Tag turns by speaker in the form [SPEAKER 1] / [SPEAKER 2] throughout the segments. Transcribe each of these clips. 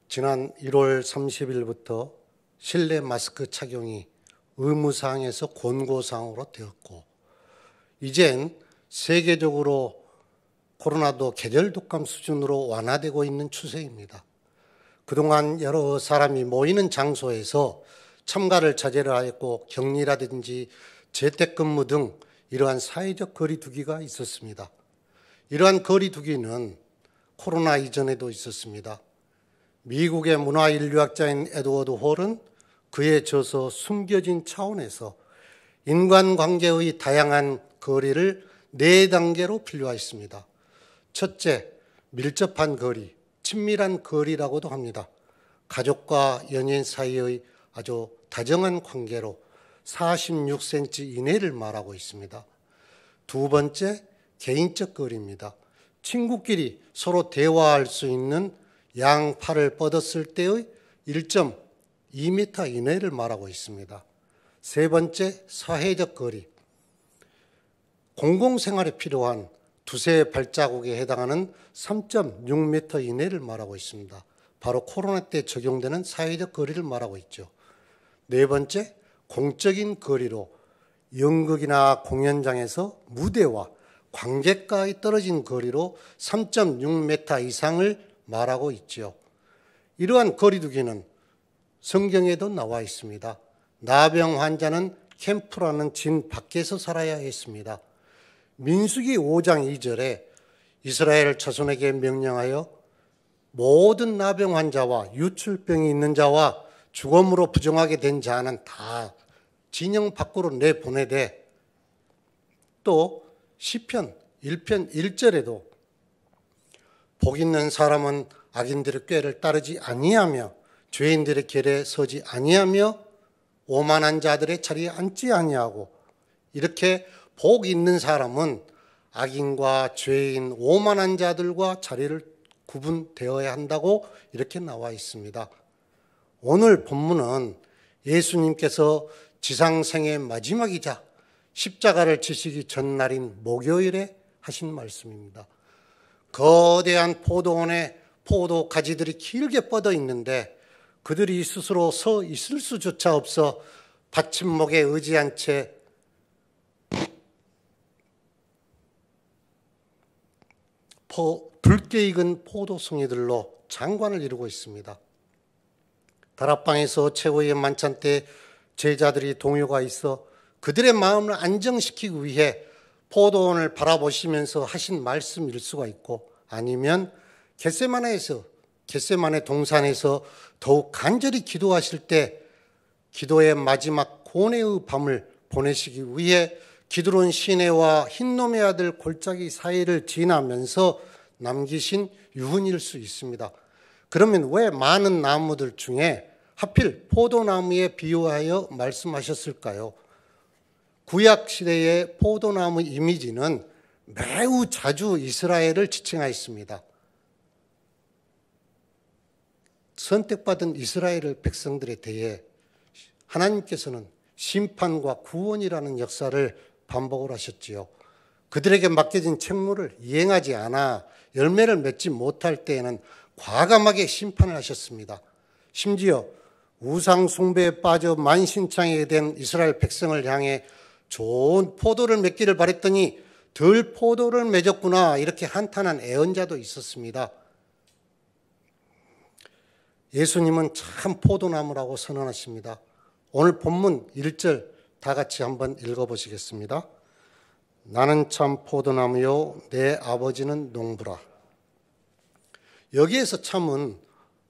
[SPEAKER 1] 지난 1월 30일부터 실내 마스크 착용이 의무사항에서 권고사항으로 되었고, 이젠 세계적으로 코로나도 계절 독감 수준으로 완화되고 있는 추세입니다. 그동안 여러 사람이 모이는 장소에서 참가를 자제를 하였고, 격리라든지 재택근무 등 이러한 사회적 거리두기가 있었습니다. 이러한 거리두기는 코로나 이전에도 있었습니다. 미국의 문화인류학자인 에드워드 홀은 그에 져서 숨겨진 차원에서 인간관계의 다양한 거리를 4단계로 분류하였습니다. 첫째, 밀접한 거리, 친밀한 거리라고도 합니다. 가족과 연인 사이의 아주 다정한 관계로 46cm 이내를 말하고 있습니다. 두 번째, 개인적 거리입니다. 친구끼리 서로 대화할 수 있는 양 팔을 뻗었을 때의 1.2m 이내를 말하고 있습니다. 세 번째, 사회적 거리. 공공생활에 필요한 두세 발자국에 해당하는 3.6m 이내를 말하고 있습니다. 바로 코로나 때 적용되는 사회적 거리를 말하고 있죠. 네 번째, 공적인 거리로 연극이나 공연장에서 무대와 관객과의 떨어진 거리로 3.6m 이상을 말하고 있죠. 이러한 거리두기는 성경에도 나와 있습니다. 나병 환자는 캠프라는 진 밖에서 살아야 했습니다. 민수기 5장 2절에 이스라엘 자손에게 명령하여 모든 나병 환자와 유출병이 있는 자와 죽음으로 부정하게 된 자는 다 진영 밖으로 내보내되, 또 시편 1편 1절에도 복 있는 사람은 악인들의 꾀를 따르지 아니하며 죄인들의 길에 서지 아니하며 오만한 자들의 자리에 앉지 아니하고, 이렇게 복 있는 사람은 악인과 죄인, 오만한 자들과 자리를 구분되어야 한다고 이렇게 나와 있습니다. 오늘 본문은 예수님께서 지상생의 마지막이자 십자가를 지시기 전날인 목요일에 하신 말씀입니다. 거대한 포도원에 포도 가지들이 길게 뻗어 있는데 그들이 스스로 서 있을 수조차 없어 받침목에 의지한 채 붉게 익은 포도송이들로 장관을 이루고 있습니다. 다락방에서 최후의 만찬 때 제자들이 동요가 있어 그들의 마음을 안정시키기 위해 포도원을 바라보시면서 하신 말씀일 수가 있고, 아니면 겟세마네 동산에서 더욱 간절히 기도하실 때 기도의 마지막 고뇌의 밤을 보내시기 위해 기드론 시내와 흰놈의 아들 골짜기 사이를 지나면서 남기신 유훈일 수 있습니다. 그러면 왜 많은 나무들 중에 하필 포도나무에 비유하여 말씀하셨을까요? 구약시대의 포도나무 이미지는 매우 자주 이스라엘을 지칭하였습니다. 선택받은 이스라엘 백성들에 대해 하나님께서는 심판과 구원이라는 역사를 반복을 하셨지요. 그들에게 맡겨진 책무를 이행하지 않아 열매를 맺지 못할 때에는 과감하게 심판을 하셨습니다. 심지어 우상 숭배에 빠져 만신창이게 된 이스라엘 백성을 향해 좋은 포도를 맺기를 바랬더니 덜 포도를 맺었구나, 이렇게 한탄한 애언자도 있었습니다. 예수님은 참 포도나무라고 선언하십니다. 오늘 본문 1절 다 같이 한번 읽어보시겠습니다. 나는 참 포도나무요 내 아버지는 농부라. 여기에서 참은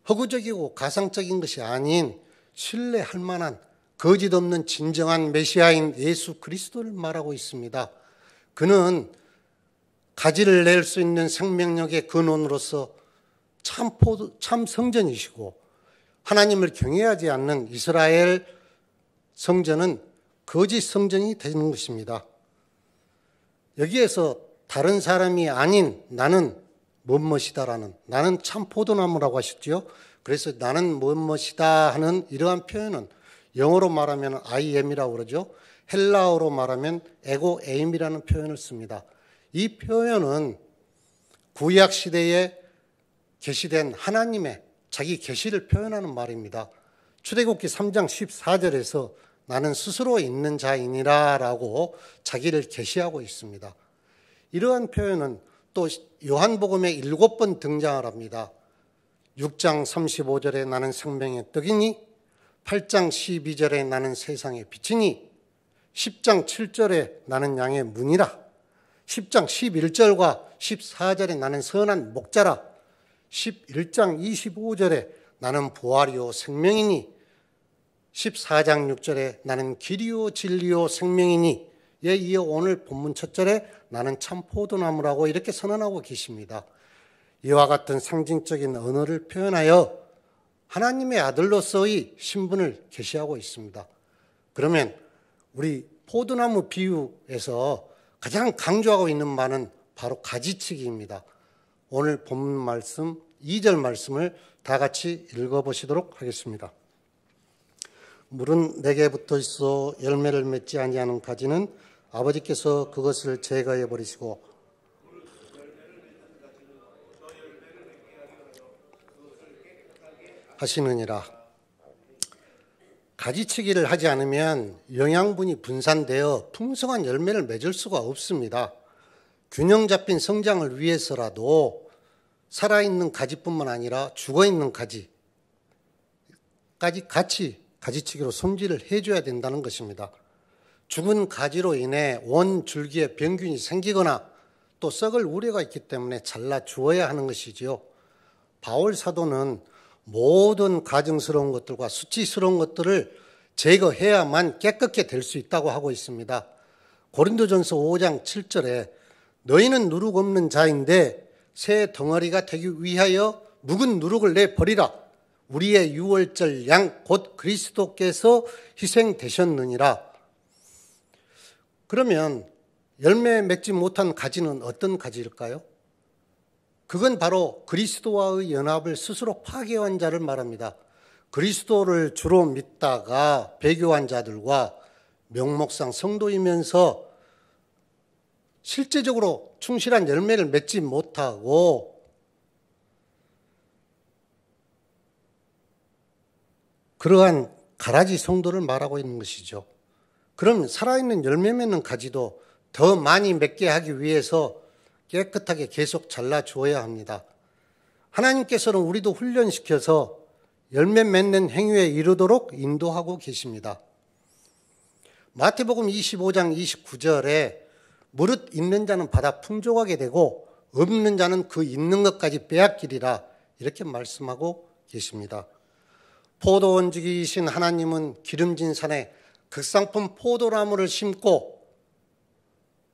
[SPEAKER 1] 허구적이고 가상적인 것이 아닌 신뢰할 만한 거짓 없는 진정한 메시아인 예수 그리스도를 말하고 있습니다. 그는 가지를 낼 수 있는 생명력의 근원으로서 참 성전이시고, 하나님을 경외하지 않는 이스라엘 성전은 거짓 성전이 되는 것입니다. 여기에서 다른 사람이 아닌 나는 무엇이다라는, 나는 참 포도나무라고 하셨죠. 그래서 나는 무엇이다 하는 이러한 표현은 영어로 말하면 I am이라고 그러죠. 헬라어로 말하면 에고 에임이라는 표현을 씁니다. 이 표현은 구약 시대에 계시된 하나님의 자기 계시를 표현하는 말입니다. 출애굽기 3장 14절에서 나는 스스로 있는 자이니라 라고 자기를 계시하고 있습니다. 이러한 표현은 또 요한복음에 7번 등장을 합니다. 6장 35절에 나는 생명의 떡이니, 8장 12절에 나는 세상의 빛이니, 10장 7절에 나는 양의 문이라, 10장 11절과 14절에 나는 선한 목자라, 11장 25절에 나는 부활이요 생명이니, 14장 6절에 나는 길이요 진리요 생명이니, 에 이어 오늘 본문 첫 절에 나는 참 포도나무라고 이렇게 선언하고 계십니다. 이와 같은 상징적인 언어를 표현하여 하나님의 아들로서의 신분을 계시하고 있습니다. 그러면 우리 포도나무 비유에서 가장 강조하고 있는 말은 바로 가지치기입니다. 오늘 본문 말씀 2절 말씀을 다 같이 읽어보시도록 하겠습니다. 물은 내게 붙어 있어 열매를 맺지 아니하는 가지는 아버지께서 그것을 제거해 버리시고 하시느니라. 가지치기를 하지 않으면 영양분이 분산되어 풍성한 열매를 맺을 수가 없습니다. 균형 잡힌 성장을 위해서라도 살아있는 가지뿐만 아니라 죽어있는 가지까지 같이 가지치기로 손질을 해줘야 된다는 것입니다. 죽은 가지로 인해 원 줄기에 병균이 생기거나 또 썩을 우려가 있기 때문에 잘라 주어야 하는 것이지요. 바울 사도는 모든 가증스러운 것들과 수치스러운 것들을 제거해야만 깨끗게 될 수 있다고 하고 있습니다. 고린도전서 5장 7절에 너희는 누룩 없는 자인데 새 덩어리가 되기 위하여 묵은 누룩을 내버리라. 우리의 유월절 양 곧 그리스도께서 희생되셨느니라. 그러면 열매 맺지 못한 가지는 어떤 가지일까요? 그건 바로 그리스도와의 연합을 스스로 파괴한 자를 말합니다. 그리스도를 주로 믿다가 배교한 자들과 명목상 성도이면서 실제적으로 충실한 열매를 맺지 못하고 그러한 가라지 성도를 말하고 있는 것이죠. 그럼 살아있는 열매 맺는 가지도 더 많이 맺게 하기 위해서 깨끗하게 계속 잘라주어야 합니다. 하나님께서는 우리도 훈련시켜서 열매 맺는 행위에 이르도록 인도하고 계십니다. 마태복음 25장 29절에 무릇 있는 자는 받아 풍족하게 되고 없는 자는 그 있는 것까지 빼앗기리라 이렇게 말씀하고 계십니다. 포도원주기이신 하나님은 기름진 산에 극상품 포도나무를 심고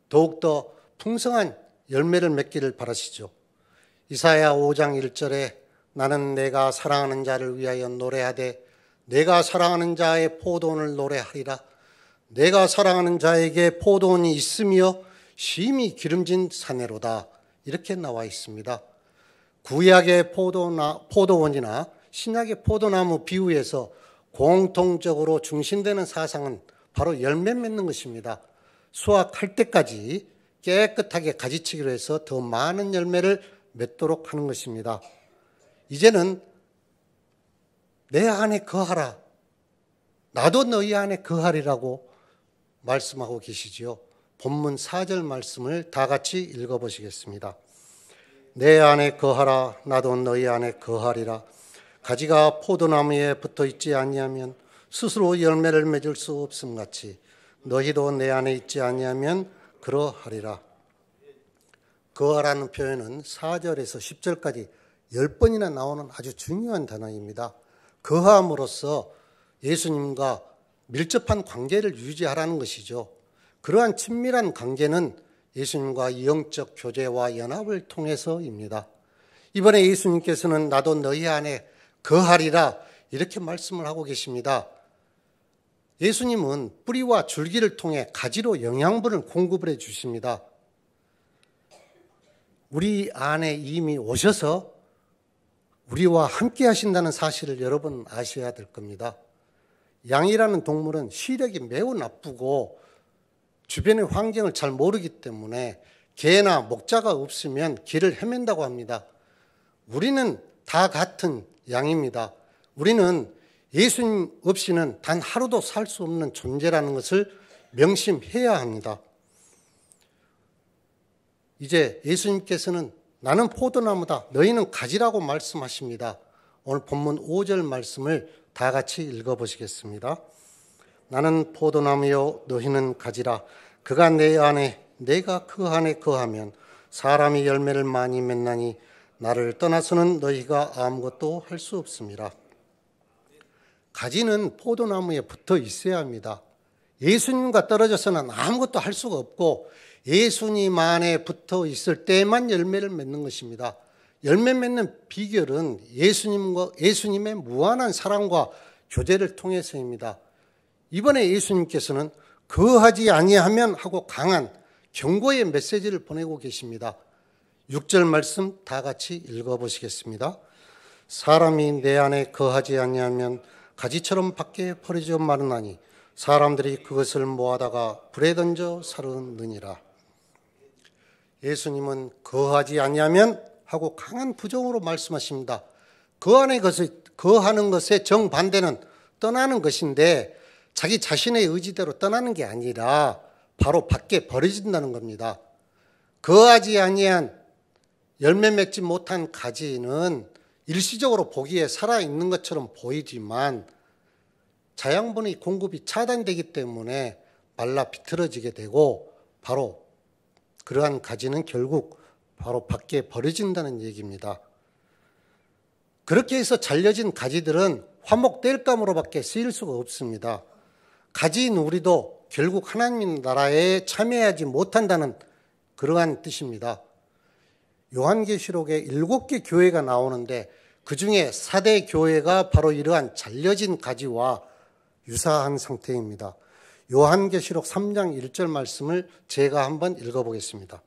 [SPEAKER 1] 더욱더 풍성한 열매를 맺기를 바라시죠. 이사야 5장 1절에 나는 내가 사랑하는 자를 위하여 노래하되 내가 사랑하는 자의 포도원을 노래하리라. 내가 사랑하는 자에게 포도원이 있으며 심히 기름진 사내로다. 이렇게 나와 있습니다. 구약의 포도원이나 신약의 포도나무 비유에서 공통적으로 중심되는 사상은 바로 열매 맺는 것입니다. 수확할 때까지 깨끗하게 가지치기로 해서 더 많은 열매를 맺도록 하는 것입니다. 이제는 내 안에 거하라. 나도 너희 안에 거하리라고 말씀하고 계시지요. 본문 4절 말씀을 다 같이 읽어보시겠습니다. 내 안에 거하라. 나도 너희 안에 거하리라. 가지가 포도나무에 붙어 있지 아니하면 스스로 열매를 맺을 수 없음같이 너희도 내 안에 있지 아니하면 그러하리라. 거하라는 표현은 4절에서 10절까지 10번이나 나오는 아주 중요한 단어입니다. 거함으로써 예수님과 밀접한 관계를 유지하라는 것이죠. 그러한 친밀한 관계는 예수님과 영적 교제와 연합을 통해서입니다. 이번에 예수님께서는 나도 너희 안에 거하리라 이렇게 말씀을 하고 계십니다. 예수님은 뿌리와 줄기를 통해 가지로 영양분을 공급을 해 주십니다. 우리 안에 이미 오셔서 우리와 함께 하신다는 사실을 여러분 아셔야 될 겁니다. 양이라는 동물은 시력이 매우 나쁘고 주변의 환경을 잘 모르기 때문에 개나 목자가 없으면 길을 헤맨다고 합니다. 우리는 다 같은 양입니다. 우리는 예수님 없이는 단 하루도 살 수 없는 존재라는 것을 명심해야 합니다. 이제 예수님께서는 나는 포도나무다, 너희는 가지라고 말씀하십니다. 오늘 본문 5절 말씀을 다 같이 읽어보시겠습니다. 나는 포도나무요 너희는 가지라. 그가 내 안에 내가 그 안에 거하면 사람이 열매를 많이 맺나니 나를 떠나서는 너희가 아무것도 할 수 없습니다. 가지는 포도나무에 붙어 있어야 합니다. 예수님과 떨어져서는 아무것도 할 수가 없고 예수님 안에 붙어 있을 때만 열매를 맺는 것입니다. 열매 맺는 비결은 예수님의 무한한 사랑과 교제를 통해서입니다. 이번에 예수님께서는 그하지 아니하면 하고 강한 경고의 메시지를 보내고 계십니다. 6절 말씀 다 같이 읽어보시겠습니다. 사람이 내 안에 거하지 아니하면 가지처럼 밖에 버려져 마르나니 사람들이 그것을 모아다가 불에 던져 사르느니라. 예수님은 거하지 아니하면 하고 강한 부정으로 말씀하십니다. 거하는 것의 정반대는 떠나는 것인데 자기 자신의 의지대로 떠나는 게 아니라 바로 밖에 버려진다는 겁니다. 거하지 아니한 열매 맺지 못한 가지는 일시적으로 보기에 살아있는 것처럼 보이지만 자양분의 공급이 차단되기 때문에 말라 비틀어지게 되고 바로 그러한 가지는 결국 바로 밖에 버려진다는 얘기입니다. 그렇게 해서 잘려진 가지들은 화목땔감으로밖에 쓰일 수가 없습니다. 가지인 우리도 결국 하나님 나라에 참여하지 못한다는 그러한 뜻입니다. 요한계시록에 7개 교회가 나오는데 그중에 4대 교회가 바로 이러한 잘려진 가지와 유사한 상태입니다. 요한계시록 3장 1절 말씀을 제가 한번 읽어보겠습니다.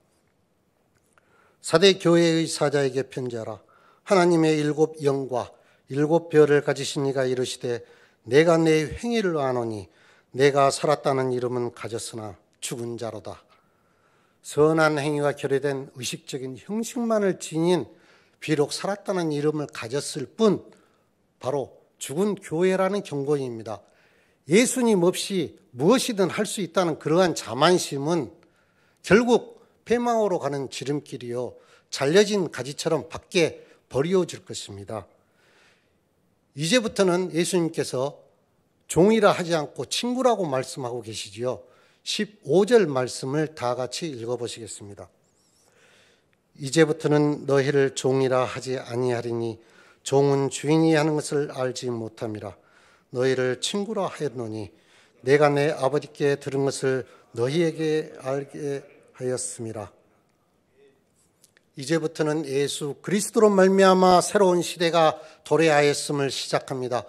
[SPEAKER 1] 4대 교회의 사자에게 편지하라. 하나님의 7 영과 7 별을 가지신 이가 이르시되 내가 내 행위를 아노니 내가 살았다는 이름은 가졌으나 죽은 자로다. 선한 행위와 결여된 의식적인 형식만을 지닌 비록 살았다는 이름을 가졌을 뿐 바로 죽은 교회라는 경고입니다. 예수님 없이 무엇이든 할 수 있다는 그러한 자만심은 결국 폐망으로 가는 지름길이요 잘려진 가지처럼 밖에 버려질 것입니다. 이제부터는 예수님께서 종이라 하지 않고 친구라고 말씀하고 계시지요. 15절 말씀을 다 같이 읽어보시겠습니다. 이제부터는 너희를 종이라 하지 아니하리니 종은 주인이 하는 것을 알지 못함이라. 너희를 친구라 하였노니 내가 내 아버지께 들은 것을 너희에게 알게 하였음이라. 이제부터는 예수 그리스도로 말미암아 새로운 시대가 도래하였음을 시작합니다.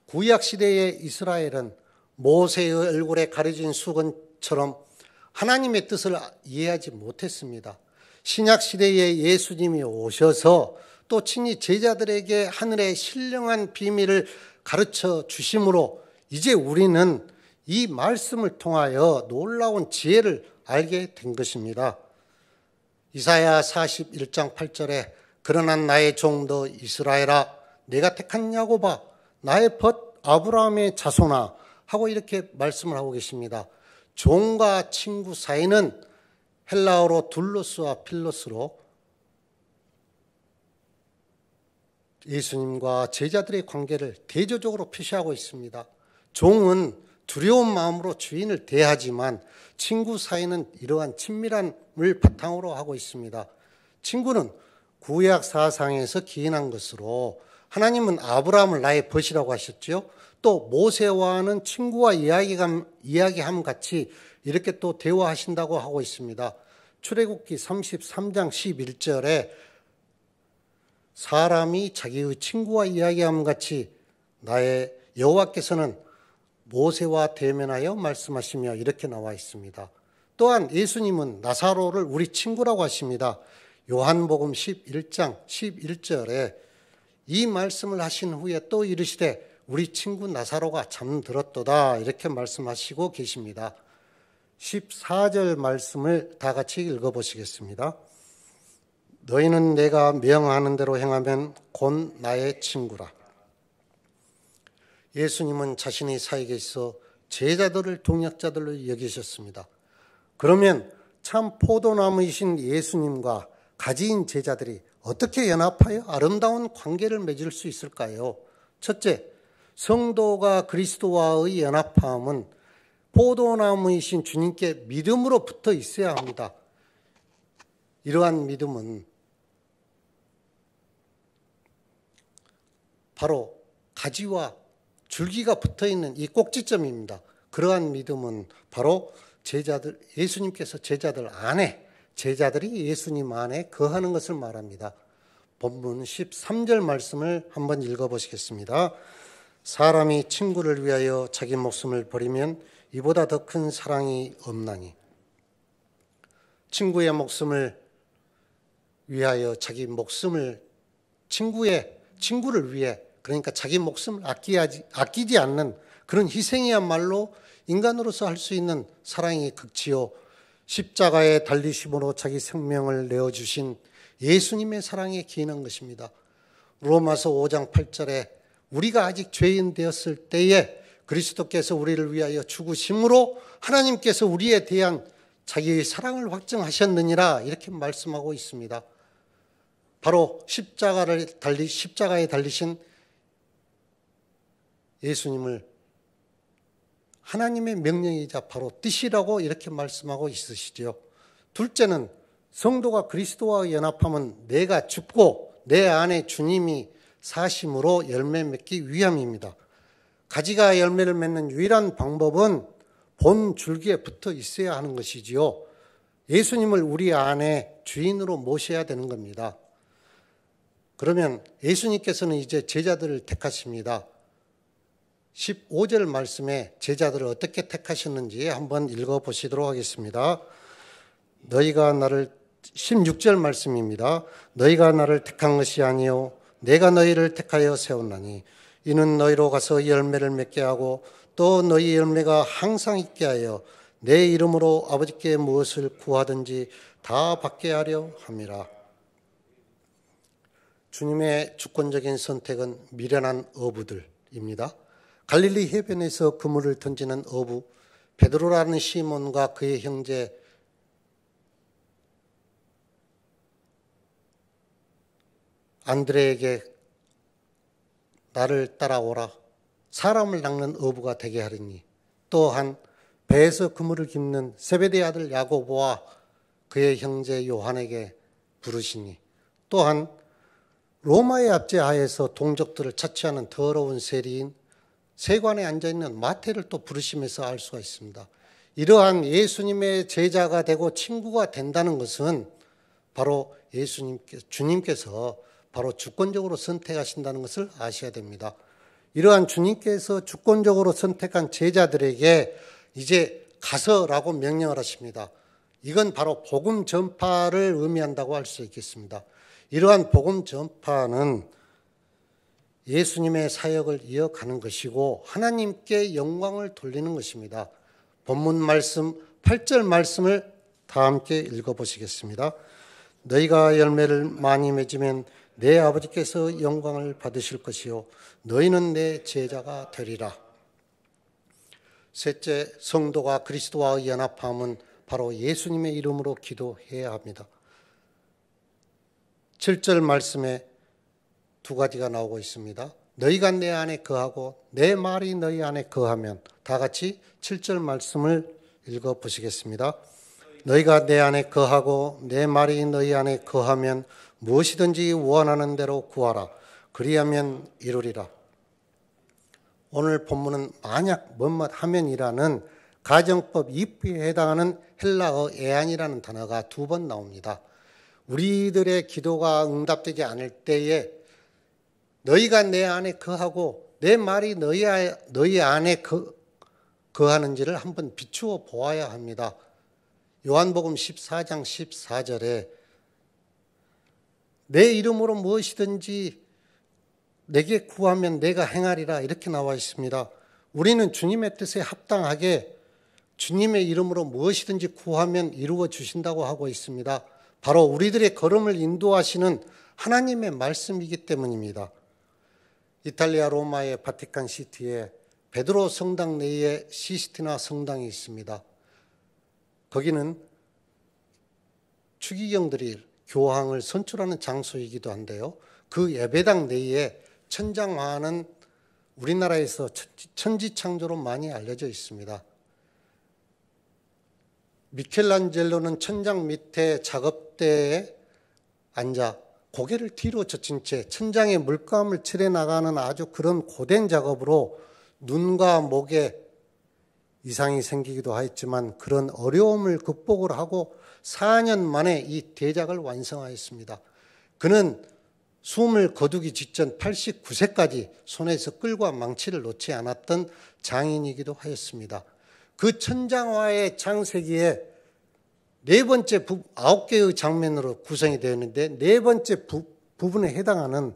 [SPEAKER 1] 구약 시대의 이스라엘은 모세의 얼굴에 가려진 수건처럼 하나님의 뜻을 이해하지 못했습니다. 신약 시대에 예수님이 오셔서 또 친히 제자들에게 하늘의 신령한 비밀을 가르쳐 주심으로 이제 우리는 이 말씀을 통하여 놀라운 지혜를 알게 된 것입니다. 이사야 41장 8절에 그러나 나의 종 너 이스라엘아 내가 택한 야곱아 나의 벗 아브라함의 자손아 하고 이렇게 말씀을 하고 계십니다. 종과 친구 사이는 헬라어로 둘로스와 필로스로 예수님과 제자들의 관계를 대조적으로 표시하고 있습니다. 종은 두려운 마음으로 주인을 대하지만 친구 사이는 이러한 친밀함을 바탕으로 하고 있습니다. 친구는 구약 사상에서 기인한 것으로 하나님은 아브라함을 나의 벗이라고 하셨죠. 또 모세와는 친구와 이야기함 같이 이렇게 또 대화하신다고 하고 있습니다. 출애굽기 33장 11절에 사람이 자기의 친구와 이야기함 같이 나의 여호와께서는 모세와 대면하여 말씀하시며 이렇게 나와 있습니다. 또한 예수님은 나사로를 우리 친구라고 하십니다. 요한복음 11장 11절에 이 말씀을 하신 후에 또 이르시되 우리 친구 나사로가 잠들었도다 이렇게 말씀하시고 계십니다. 14절 말씀을 다 같이 읽어보시겠습니다. 너희는 내가 명하는 대로 행하면 곧 나의 친구라. 예수님은 자신의 사역에 있어 제자들을 동역자들로 여기셨습니다. 그러면 참 포도나무이신 예수님과 가지인 제자들이 어떻게 연합하여 아름다운 관계를 맺을 수 있을까요? 첫째, 성도가 그리스도와의 연합함은 포도나무이신 주님께 믿음으로 붙어 있어야 합니다. 이러한 믿음은 바로 가지와 줄기가 붙어있는 이 꼭지점입니다. 그러한 믿음은 바로 예수님께서 제자들 안에, 제자들이 예수님 안에 거하는 것을 말합니다. 본문 13절 말씀을 한번 읽어보시겠습니다. 사람이 친구를 위하여 자기 목숨을 버리면 이보다 더 큰 사랑이 없나니. 친구의 목숨을 위하여 자기 목숨을 친구를 위해, 그러니까 자기 목숨을 아끼지 않는 그런 희생이야말로 인간으로서 할 수 있는 사랑이 극치요 십자가에 달리심으로 자기 생명을 내어주신 예수님의 사랑에 기인한 것입니다. 로마서 5장 8절에 우리가 아직 죄인 되었을 때에 그리스도께서 우리를 위하여 죽으심으로 하나님께서 우리에 대한 자기의 사랑을 확증하셨느니라 이렇게 말씀하고 있습니다. 바로 십자가에 달리신 예수님을 하나님의 명령이자 바로 뜻이라고 이렇게 말씀하고 있으시죠. 둘째는 성도가 그리스도와 연합하면 내가 죽고 내 안에 주님이 사심으로 열매 맺기 위함입니다. 가지가 열매를 맺는 유일한 방법은 본 줄기에 붙어 있어야 하는 것이지요. 예수님을 우리 안에 주인으로 모셔야 되는 겁니다. 그러면 예수님께서는 이제 제자들을 택하십니다. 15절 말씀에 제자들을 어떻게 택하셨는지 한번 읽어보시도록 하겠습니다. 16절 말씀입니다. 너희가 나를 택한 것이 아니요 내가 너희를 택하여 세웠나니 이는 너희로 가서 열매를 맺게 하고 또 너희 열매가 항상 있게 하여 내 이름으로 아버지께 무엇을 구하든지 다 받게 하려 함이라. 주님의 주권적인 선택은 미련한 어부들입니다. 갈릴리 해변에서 그물을 던지는 어부 베드로라는 시몬과 그의 형제 안드레에게 나를 따라오라 사람을 낚는 어부가 되게 하리니, 또한 배에서 그물을 깁는 세베대의 아들 야고보와 그의 형제 요한에게 부르시니, 또한 로마의 압제하에서 동족들을 차치하는 더러운 세리인 세관에 앉아있는 마태를 또 부르시면서 알 수가 있습니다. 이러한 예수님의 제자가 되고 친구가 된다는 것은 바로 주님께서 바로 주권적으로 선택하신다는 것을 아셔야 됩니다. 이러한 주님께서 주권적으로 선택한 제자들에게 이제 가서라고 명령을 하십니다. 이건 바로 복음 전파를 의미한다고 할 수 있겠습니다. 이러한 복음 전파는 예수님의 사역을 이어가는 것이고 하나님께 영광을 돌리는 것입니다. 본문 말씀 8절 말씀을 다 함께 읽어보시겠습니다. 너희가 열매를 많이 맺으면 내 아버지께서 영광을 받으실 것이요 너희는 내 제자가 되리라. 셋째, 성도가 그리스도와 연합함은 바로 예수님의 이름으로 기도해야 합니다. 7절 말씀에 두 가지가 나오고 있습니다. 너희가 내 안에 거하고 내 말이 너희 안에 거하면, 다 같이 7절 말씀을 읽어보시겠습니다. 너희가 내 안에 거하고 내 말이 너희 안에 거하면 무엇이든지 원하는 대로 구하라. 그리하면 이루리라. 오늘 본문은 만약 뭐뭐 하면이라는 가정법 이프에 해당하는 헬라어 에안이라는 단어가 2번 나옵니다. 우리들의 기도가 응답되지 않을 때에 너희가 내 안에 거하고 내 말이 너희 안에 거하는지를 한번 비추어 보아야 합니다. 요한복음 14장 14절에 내 이름으로 무엇이든지 내게 구하면 내가 행하리라 이렇게 나와 있습니다. 우리는 주님의 뜻에 합당하게 주님의 이름으로 무엇이든지 구하면 이루어 주신다고 하고 있습니다. 바로 우리들의 걸음을 인도하시는 하나님의 말씀이기 때문입니다. 이탈리아 로마의 바티칸 시티에 베드로 성당 내에 시스티나 성당이 있습니다. 거기는 추기경들이 교황을 선출하는 장소이기도 한데요. 그 예배당 내에 천장화는 우리나라에서 천지창조로 많이 알려져 있습니다. 미켈란젤로는 천장 밑에 작업대에 앉아 고개를 뒤로 젖힌 채 천장에 물감을 칠해나가는 아주 그런 고된 작업으로 눈과 목에 이상이 생기기도 하였지만 그런 어려움을 극복을 하고 4년 만에 이 대작을 완성하였습니다. 그는 숨을 거두기 직전 89세까지 손에서 끌과 망치를 놓지 않았던 장인이기도 하였습니다. 그 천장화의 창세기에 9개의 장면으로 구성이 되어 있는데 4번째 부분에 해당하는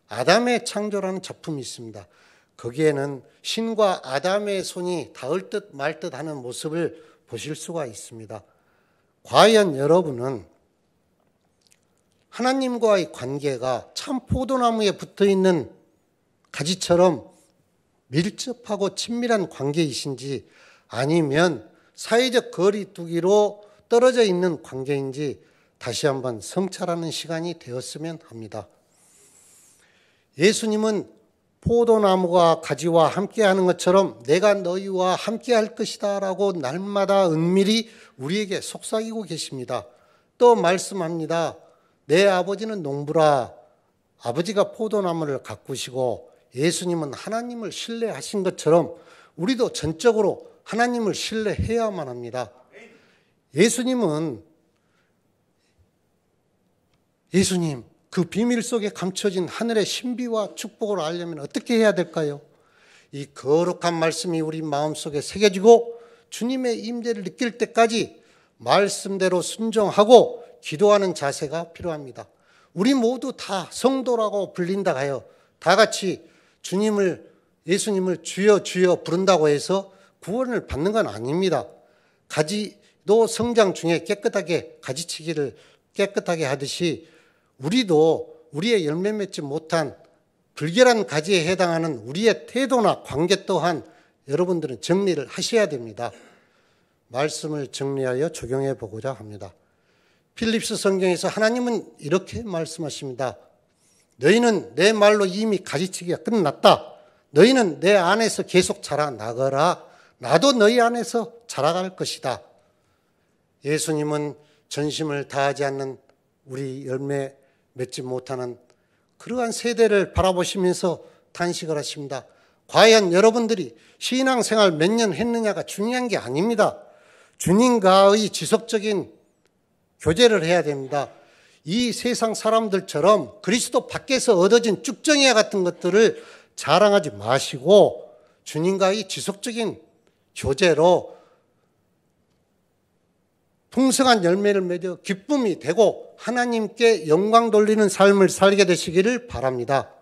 [SPEAKER 1] 아담의 창조라는 작품이 있습니다. 거기에는 신과 아담의 손이 닿을 듯 말 듯 하는 모습을 보실 수가 있습니다. 과연 여러분은 하나님과의 관계가 참 포도나무에 붙어있는 가지처럼 밀접하고 친밀한 관계이신지 아니면 사회적 거리두기로 떨어져 있는 관계인지 다시 한번 성찰하는 시간이 되었으면 합니다. 예수님은 포도나무가 가지와 함께하는 것처럼 내가 너희와 함께할 것이다 라고 날마다 은밀히 우리에게 속삭이고 계십니다. 또 말씀합니다. 내 아버지는 농부라. 아버지가 포도나무를 가꾸시고 예수님은 하나님을 신뢰하신 것처럼 우리도 전적으로 하나님을 신뢰해야만 합니다. 예수님 그 비밀 속에 감춰진 하늘의 신비와 축복을 알려면 어떻게 해야 될까요? 이 거룩한 말씀이 우리 마음속에 새겨지고 주님의 임재를 느낄 때까지 말씀대로 순종하고 기도하는 자세가 필요합니다. 우리 모두 다 성도라고 불린다 하여 다 같이 예수님을 주여 주여 부른다고 해서 구원을 받는 건 아닙니다. 가지도 성장 중에 가지치기를 깨끗하게 하듯이 우리도 우리의 열매 맺지 못한 불결한 가지에 해당하는 우리의 태도나 관계 또한 여러분들은 정리를 하셔야 됩니다. 말씀을 정리하여 적용해 보고자 합니다. 필립스 성경에서 하나님은 이렇게 말씀하십니다. 너희는 내 말로 이미 가지치기가 끝났다. 너희는 내 안에서 계속 자라나거라. 나도 너희 안에서 자라갈 것이다. 예수님은 전심을 다하지 않는 우리 열매 맺지 못하는 그러한 세대를 바라보시면서 탄식을 하십니다. 과연 여러분들이 신앙생활 몇 년 했느냐가 중요한 게 아닙니다. 주님과의 지속적인 교제를 해야 됩니다. 이 세상 사람들처럼 그리스도 밖에서 얻어진 쭉정이와 같은 것들을 자랑하지 마시고 주님과의 지속적인 교제로 풍성한 열매를 맺어 기쁨이 되고 하나님께 영광 돌리는 삶을 살게 되시기를 바랍니다.